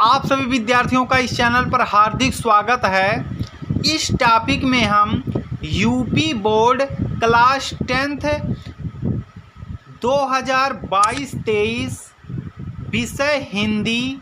आप सभी विद्यार्थियों का इस चैनल पर हार्दिक स्वागत है। इस टॉपिक में हम यूपी बोर्ड क्लास 10th 2022-23 विषय हिंदी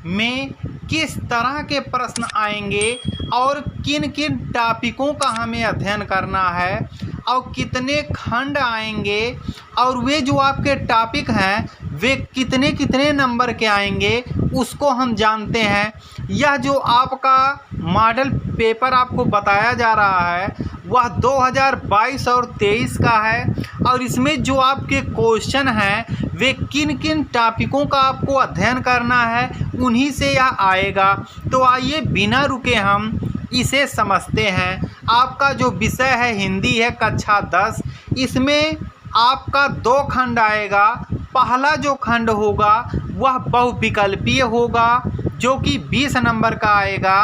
में किस तरह के प्रश्न आएंगे और किन किन टॉपिकों का हमें अध्ययन करना है और कितने खंड आएंगे और वे जो आपके टॉपिक हैं वे कितने कितने नंबर के आएंगे उसको हम जानते हैं। यह जो आपका मॉडल पेपर आपको बताया जा रहा है वह 2022 और 23 का है और इसमें जो आपके क्वेश्चन हैं वे किन किन टॉपिकों का आपको अध्ययन करना है उन्हीं से यह आएगा। तो आइए बिना रुके हम इसे समझते हैं। आपका जो विषय है हिंदी है कक्षा 10, इसमें आपका 2 खंड आएगा। पहला जो खंड होगा वह बहुविकल्पीय होगा जो कि 20 नंबर का आएगा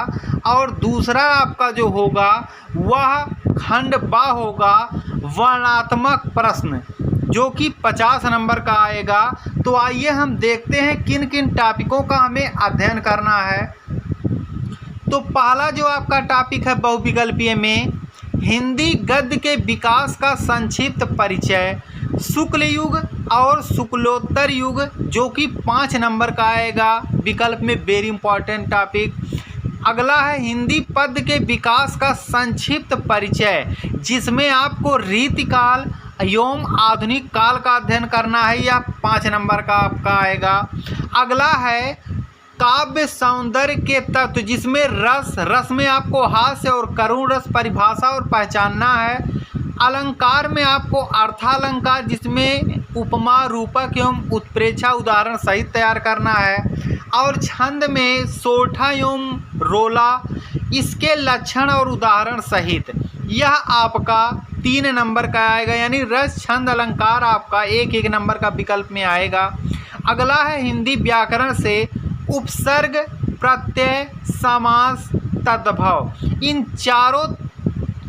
और दूसरा आपका जो होगा वह खंड बा होगा वर्णनात्मक प्रश्न जो कि 50 नंबर का आएगा। तो आइए हम देखते हैं किन किन टॉपिकों का हमें अध्ययन करना है। तो पहला जो आपका टॉपिक है बहुविकल्पीय में हिंदी गद्य के विकास का संक्षिप्त परिचय, शुक्ल युग और शुक्लोत्तर युग जो कि 5 नंबर का आएगा विकल्प में, वेरी इंपॉर्टेंट टॉपिक। अगला है हिंदी पद्य के विकास का संक्षिप्त परिचय जिसमें आपको रीतिकाल एवं आधुनिक काल का अध्ययन करना है, यह 5 नंबर का आपका आएगा। अगला है काव्य सौंदर्य के तत्व जिसमें रस में आपको हास्य और करुण रस परिभाषा और पहचानना है। अलंकार में आपको अर्थालंकार जिसमें उपमा रूपक एवं उत्प्रेक्षा उदाहरण सहित तैयार करना है और छंद में सोठा एवं रोला इसके लक्षण और उदाहरण सहित, यह आपका 3 नंबर का आएगा। यानी रस छंद अलंकार आपका 1-1 नंबर का विकल्प में आएगा। अगला है हिंदी व्याकरण से उपसर्ग, प्रत्यय, समास, तद्भव, इन चारों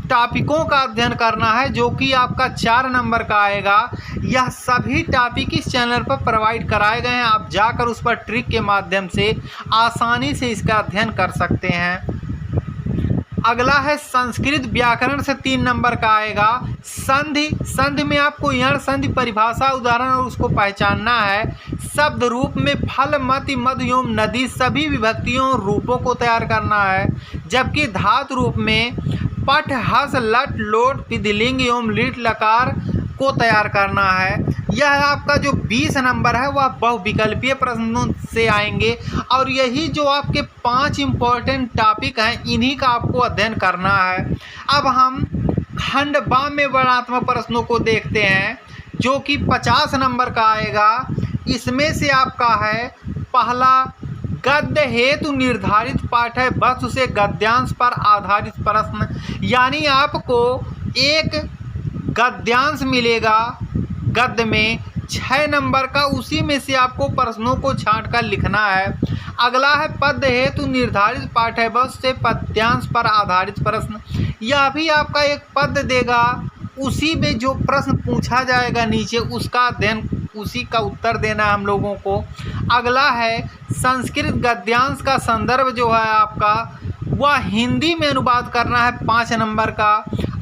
टॉपिकों का अध्ययन करना है जो कि आपका 4 नंबर का आएगा। यह सभी टॉपिक इस चैनल पर प्रोवाइड कराए गए हैं, आप जाकर उस पर ट्रिक के माध्यम से आसानी से इसका अध्ययन कर सकते हैं। अगला है संस्कृत व्याकरण से 3 नंबर का आएगा। संधि में आपको यण संधि परिभाषा उदाहरण और उसको पहचानना है। शब्द रूप में फल, मति, मधु एवं नदी सभी विभक्तियों और रूपों को तैयार करना है। जबकि धातु रूप में पठ, हस, लट, लोट, विधिलिंग एवं लिट लकार को तैयार करना है। यह आपका जो 20 नंबर है वह बहुविकल्पीय प्रश्नों से आएंगे और यही जो आपके 5 इम्पोर्टेंट टॉपिक हैं इन्हीं का आपको अध्ययन करना है। अब हम खंड बा में वर्णनात्मक प्रश्नों को देखते हैं जो कि 50 नंबर का आएगा। इसमें से आपका है पहला गद्य हेतु निर्धारित पाठ है वस्तु से गद्यांश पर आधारित प्रश्न, यानी आपको एक गद्यांश मिलेगा गद्य में 6 नंबर का, उसी में से आपको प्रश्नों को छांट कर लिखना है। अगला है पद्य हेतु निर्धारित पाठ है वस्तु से पद्यांश पर आधारित प्रश्न, यह भी आपका एक पद्य देगा, उसी में जो प्रश्न पूछा जाएगा नीचे उसका अध्ययन, उसी का उत्तर देना है हम लोगों को। अगला है संस्कृत गद्यांश का संदर्भ जो है आपका वह हिंदी में अनुवाद करना है 5 नंबर का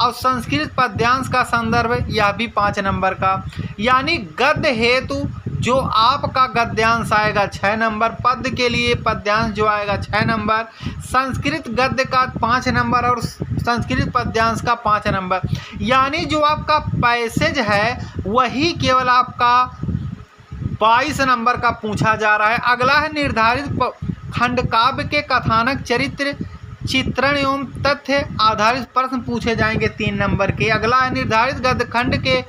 और संस्कृत पद्यांश का संदर्भ यह भी 5 नंबर का। यानी गद्य हेतु जो आपका गद्यांश आएगा 6 नंबर, पद्य के लिए पद्यांश जो आएगा 6 नंबर, संस्कृत गद्य का 5 नंबर और संस्कृत पद्यांश का 5 नंबर। यानी जो आपका पैसेज है वही केवल आपका 22 नंबर का पूछा जा रहा है। अगला है निर्धारित खंड काव्य के कथानक, चरित्र, चित्रण एवं तथ्य आधारित प्रश्न पूछे जाएंगे 3 नंबर के। अगला है निर्धारित गद्य खंड के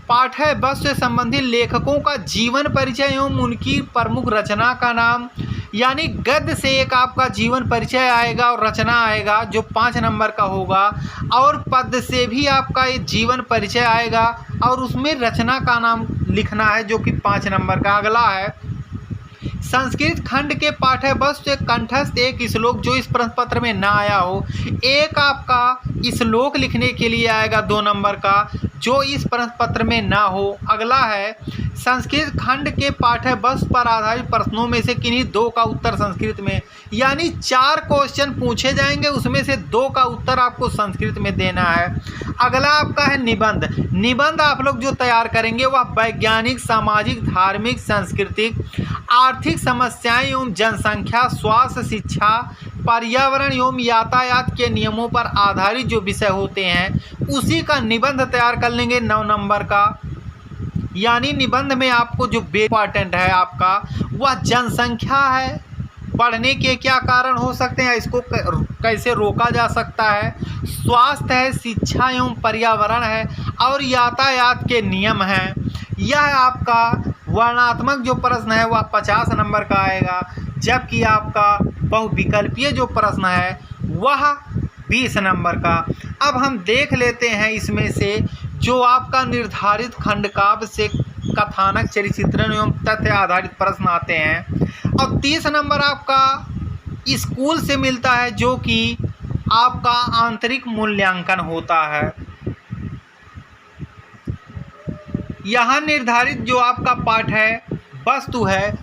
पाठ्य वस्तु से संबंधित लेखकों का जीवन परिचय एवं उनकी प्रमुख रचना का नाम, यानी गद्य से एक आपका जीवन परिचय आएगा और रचना आएगा जो 5 नंबर का होगा और पद्य से भी आपका एक जीवन परिचय आएगा और उसमें रचना का नाम लिखना है जो कि 5 नंबर का। अगला है संस्कृत खंड के पाठ्य वस्तु से कंठस्थ एक श्लोक जो इस प्रश्न पत्र में ना आया हो, एक आपका श्लोक लिखने के लिए आएगा 2 नंबर का जो इस प्रश्न पत्र में ना हो। अगला है संस्कृत खंड के पाठ्य वस्तु पर आधारित प्रश्नों में से किन्हीं 2 का उत्तर संस्कृत में, यानी 4 क्वेश्चन पूछे जाएंगे, उसमें से 2 का उत्तर आपको संस्कृत में देना है। अगला आपका है निबंध। निबंध आप लोग जो तैयार करेंगे वह वैज्ञानिक, सामाजिक, धार्मिक, सांस्कृतिक, आर्थिक समस्याएं एवं जनसंख्या, स्वास्थ्य, शिक्षा, पर्यावरण एवं यातायात के नियमों पर आधारित जो विषय होते हैं उसी का निबंध तैयार कर लेंगे 9 नंबर का। यानी निबंध में आपको जो इम्पॉर्टेंट है आपका वह जनसंख्या है, बढ़ने के क्या कारण हो सकते हैं, इसको कैसे रोका जा सकता है, स्वास्थ्य है, शिक्षा एवं पर्यावरण है और यातायात के नियम हैं। यह आपका वर्णनात्मक जो प्रश्न है वह 50 नंबर का आएगा, जबकि आपका बहुविकल्पीय जो प्रश्न है वह 20 नंबर का। अब हम देख लेते हैं इसमें से जो आपका निर्धारित खंडकाव्य से कथानक, चरित्रण एवं तथ्य आधारित प्रश्न आते हैं। और 30 नंबर आपका स्कूल से मिलता है जो कि आपका आंतरिक मूल्यांकन होता है। यहाँ निर्धारित जो आपका पाठ है वस्तु है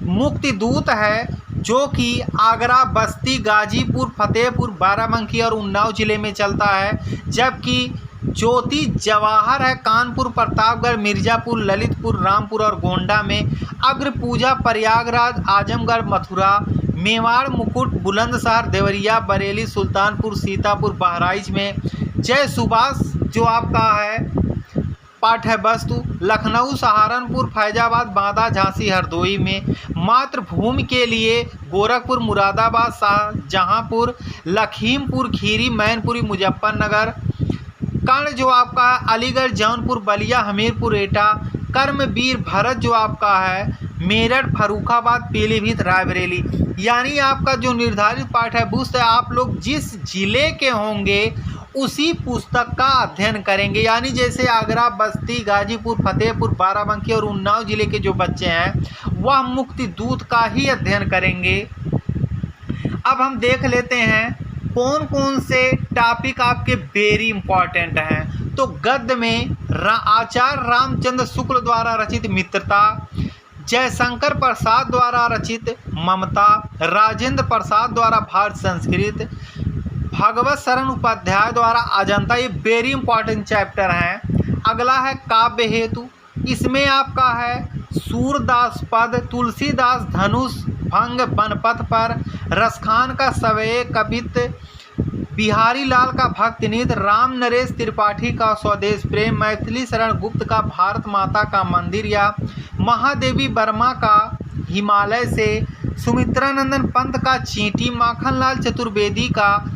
मुक्तिदूत है, जो कि आगरा, बस्ती, गाजीपुर, फतेहपुर, बाराबंकी और उन्नाव जिले में चलता है। जबकि ज्योति जवाहर है कानपुर, प्रतापगढ़, मिर्ज़ापुर, ललितपुर, रामपुर और गोंडा में। अग्रपूजा प्रयागराज, आजमगढ़, मथुरा, मेवाड़, मुकुट, बुलंदशहर, देवरिया, बरेली, सुल्तानपुर, सीतापुर, बहराइच में। जय सुभाष जो आपका है पाठ्य वस्तु लखनऊ, सहारनपुर, फैजाबाद, बांदा, झांसी, हरदोई में। मातृभूमि के लिए गोरखपुर, मुरादाबाद, शाहजहांपुर, लखीमपुर खीरी, मैनपुरी, मुजफ्फरनगर। कर्ण जो आपका है अलीगढ़, जौनपुर, बलिया, हमीरपुर, एटा। कर्मवीर भरत जो आपका है मेरठ, फर्रुखाबाद, पीलीभीत, रायबरेली। यानी आपका जो निर्धारित पाठ है वस्तु आप लोग जिस जिले के होंगे उसी पुस्तक का अध्ययन करेंगे। यानी जैसे आगरा, बस्ती, गाजीपुर, फतेहपुर, बाराबंकी और उन्नाव जिले के जो बच्चे हैं वह मुक्तिदूत का ही अध्ययन करेंगे। अब हम देख लेते हैं कौन कौन से टॉपिक आपके वेरी इंपॉर्टेंट हैं। तो गद्य में आचार्य रामचंद्र शुक्ल द्वारा रचित मित्रता, जयशंकर प्रसाद द्वारा रचित ममता, राजेंद्र प्रसाद द्वारा भारत संस्कृत, भगवत शरण उपाध्याय द्वारा अजंता। ये वेरी इंपॉर्टेंट चैप्टर हैं। अगला है काव्य हेतु। इसमें आपका है सूरदास पद, तुलसीदास धनुष भंग बनपथ पर, रसखान का सवये कवित, बिहारी लाल का भक्तिनीत, राम नरेश त्रिपाठी का स्वदेश प्रेम, मैथिली शरण गुप्त का भारत माता का मंदिर या महादेवी वर्मा का हिमालय से, सुमित्रानंदन पंत का चींटी, माखनलाल चतुर्वेदी का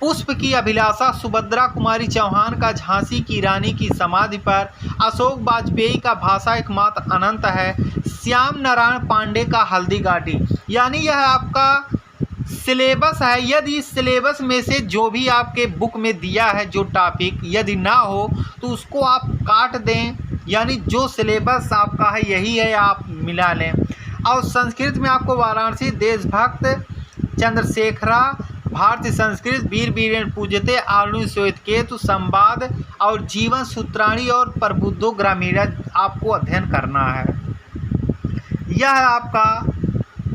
पुष्प की अभिलाषा, सुभद्रा कुमारी चौहान का झांसी की रानी की समाधि पर, अशोक वाजपेयी का भाषा एकमात्र अनंत है, श्याम नारायण पांडे का हल्दी घाटी। यानी यह आपका सिलेबस है। यदि इस सिलेबस में से जो भी आपके बुक में दिया है जो टॉपिक यदि ना हो तो उसको आप काट दें, यानी जो सिलेबस आपका है यही है आप मिला लें। और संस्कृत में आपको वाराणसी, देशभक्त, चंद्रशेखरा, भारतीय संस्कृत, वीर वीरेण पूजते, आलू श्वेत केतु, संवाद और जीवन सूत्राणी और प्रबुद्धो ग्रामीण आपको अध्ययन करना है। यह आपका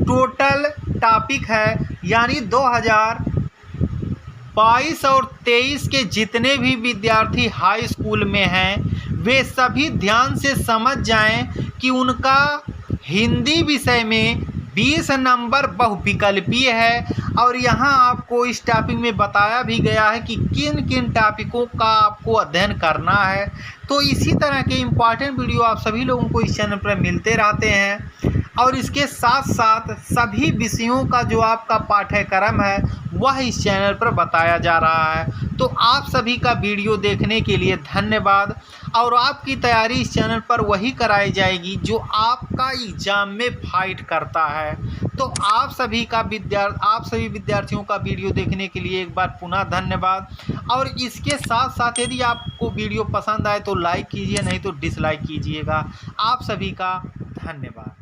टोटल टॉपिक है। यानी 2022 और 23 के जितने भी विद्यार्थी हाई स्कूल में हैं वे सभी ध्यान से समझ जाएं कि उनका हिंदी विषय में 20 नंबर बहुविकल्पीय है। और यहाँ आपको इस टॉपिक में बताया भी गया है कि किन किन टॉपिकों का आपको अध्ययन करना है। तो इसी तरह के इम्पॉर्टेंट वीडियो आप सभी लोगों को इस चैनल पर मिलते रहते हैं। और इसके साथ साथ सभी विषयों का जो आपका पाठ्यक्रम है वह इस चैनल पर बताया जा रहा है। तो आप सभी का वीडियो देखने के लिए धन्यवाद। और आपकी तैयारी इस चैनल पर वही कराई जाएगी जो आपका एग्ज़ाम में फाइट करता है। तो आप सभी विद्यार्थियों का वीडियो देखने के लिए एक बार पुनः धन्यवाद। और इसके साथ साथ यदि आपको वीडियो पसंद आए तो लाइक कीजिए, नहीं तो डिसलाइक कीजिएगा। आप सभी का धन्यवाद।